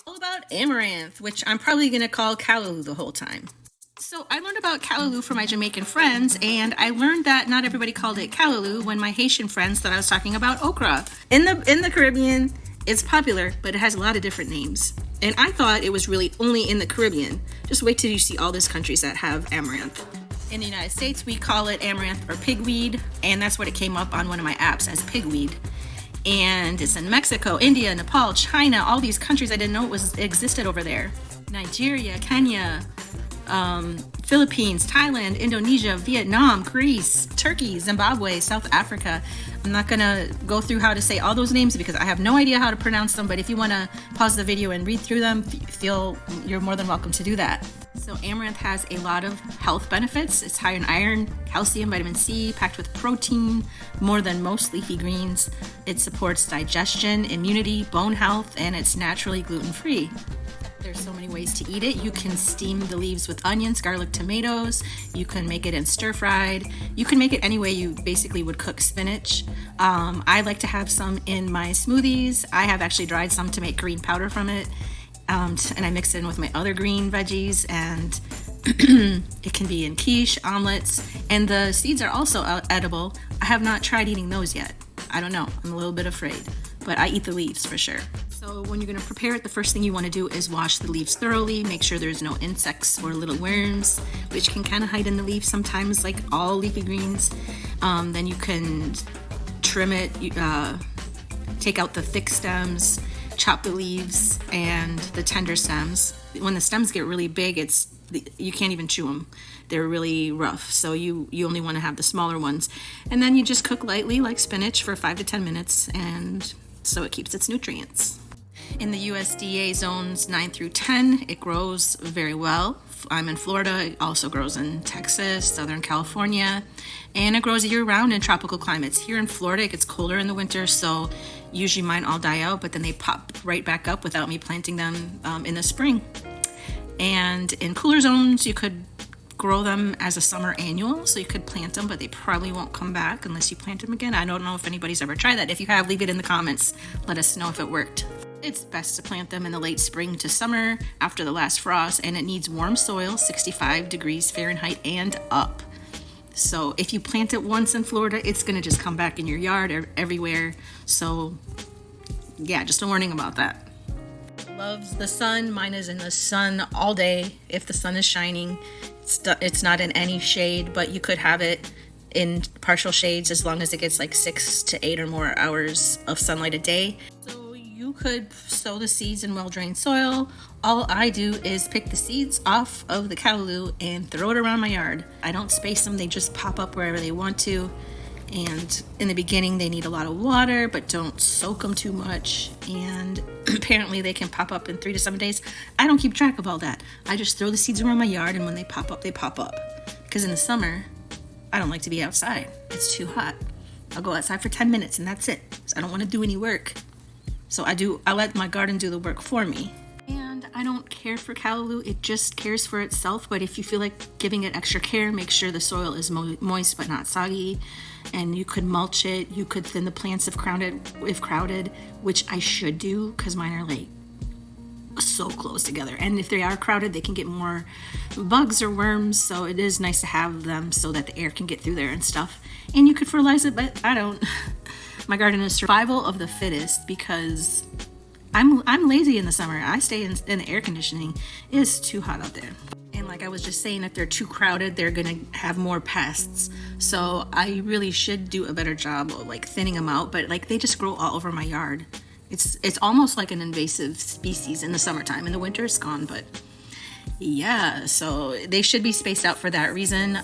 All about amaranth, which I'm probably going to call Callaloo the whole time. So I learned about Callaloo from my Jamaican friends, and I learned that not everybody called it Callaloo when my Haitian friends thought I was talking about okra. In the Caribbean, it's popular, but it has a lot of different names. And I thought it was really only in the Caribbean. Just wait till you see all these countries that have amaranth. In the United States, we call it amaranth or pigweed, and that's what it came up on one of my apps as pigweed. And it's in Mexico, India, Nepal, China, all these countries I didn't know existed over there. Nigeria, Kenya, Philippines, Thailand, Indonesia, Vietnam, Greece, Turkey, Zimbabwe, South Africa. I'm not gonna go through how to say all those names because I have no idea how to pronounce them, but if you wanna pause the video and read through them, you're more than welcome to do that. So amaranth has a lot of health benefits. It's high in iron, calcium, vitamin C, packed with protein, more than most leafy greens. It supports digestion, immunity, bone health, and it's naturally gluten-free. There's so many ways to eat it. You can steam the leaves with onions, garlic, tomatoes. You can make it in stir-fried. You can make it any way you basically would cook spinach. I like to have some in my smoothies. I have actually dried some to make green powder from it. And I mix it in with my other green veggies, and it can be in quiche, omelets, and the seeds are also edible. I have not tried eating those yet. I don't know. I'm a little bit afraid, but I eat the leaves for sure. So when you're going to prepare it, the first thing you want to do is wash the leaves thoroughly. Make sure there's no insects or little worms, which can kind of hide in the leaves sometimes, like all leafy greens. Then you can trim it, take out the thick stems, chop the leaves and the tender stems. When the stems get really big, you can't even chew them. They're really rough, so you only want to have the smaller ones. And then you just cook lightly like spinach for 5 to 10 minutes, and so it keeps its nutrients. In the USDA zones 9 through 10, it grows very well. I'm in Florida. It also grows in Texas, Southern California, and it grows year-round in tropical climates. Here in Florida, it gets colder in the winter, so usually mine all die out, but then they pop right back up without me planting them in the spring. And in cooler zones, you could grow them as a summer annual, so you could plant them, but they probably won't come back unless you plant them again. I don't know if anybody's ever tried that. If you have, leave it in the comments. Let us know if it worked. It's best to plant them in the late spring to summer after the last frost, and it needs warm soil, 65 degrees Fahrenheit and up. So if you plant it once in Florida, it's going to just come back in your yard or everywhere. So yeah, just a warning about that. Loves the sun. Mine is in the sun all day. If the sun is shining, it's not in any shade, but you could have it in partial shades as long as it gets like 6 to 8 or more hours of sunlight a day. So you could sow the seeds in well-drained soil. All I do is pick the seeds off of the callaloo and throw it around my yard. I don't space them. They just pop up wherever they want to. And in the beginning, they need a lot of water, but don't soak them too much. And apparently they can pop up in 3 to 7 days. I don't keep track of all that. I just throw the seeds around my yard, and when they pop up, they pop up. Because in the summer, I don't like to be outside. It's too hot. I'll go outside for 10 minutes, and that's it. I don't want to do any work. So I let my garden do the work for me. And I don't care for callaloo. It just cares for itself. But if you feel like giving it extra care, make sure the soil is moist but not soggy. And you could mulch it. You could thin the plants if crowded, which I should do because mine are like so close together. And if they are crowded, they can get more bugs or worms. So it is nice to have them so that the air can get through there and stuff. And you could fertilize it, but I don't. My garden is survival of the fittest because I'm lazy in the summer. I stay in the air conditioning. It is too hot out there. And like I was just saying, if they're too crowded, they're gonna have more pests. So I really should do a better job of like thinning them out. But like they just grow all over my yard. It's almost like an invasive species in the summertime. In the winter, it's gone. But yeah, so they should be spaced out for that reason.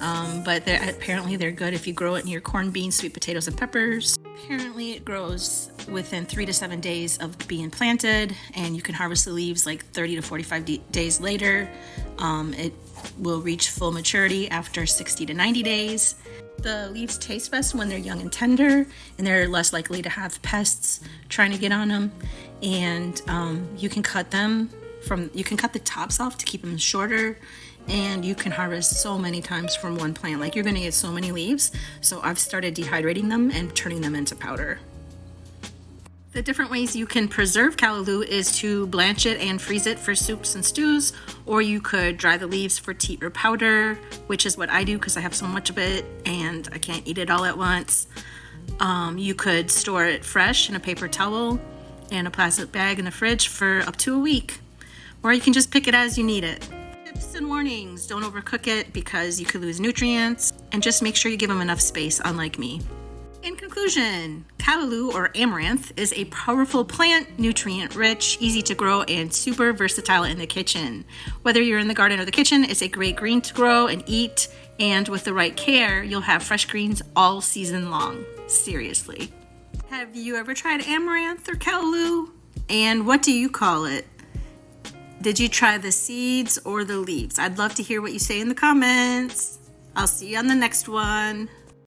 But apparently they're good if you grow it near corn, beans, sweet potatoes, and peppers. Apparently it grows within 3 to 7 days of being planted, and you can harvest the leaves like 30 to 45 days later. It will reach full maturity after 60 to 90 days. The leaves taste best when they're young and tender, and they're less likely to have pests trying to get on them. And you can cut the tops off to keep them shorter, and you can harvest so many times from one plant. Like you're going to get so many leaves. So I've started dehydrating them and turning them into powder. The different ways you can preserve callaloo is to blanch it and freeze it for soups and stews, or you could dry the leaves for tea or powder, which is what I do because I have so much of it and I can't eat it all at once. You could store it fresh in a paper towel and a plastic bag in the fridge for up to a week, or you can just pick it as you need it. Tips and warnings: don't overcook it because you could lose nutrients, and just make sure you give them enough space, unlike me. In conclusion, callaloo or amaranth is a powerful plant, nutrient-rich, easy to grow, and super versatile in the kitchen. Whether you're in the garden or the kitchen, it's a great green to grow and eat, and with the right care, you'll have fresh greens all season long. Seriously. Have you ever tried amaranth or callaloo? And what do you call it? Did you try the seeds or the leaves? I'd love to hear what you say in the comments. I'll see you on the next one.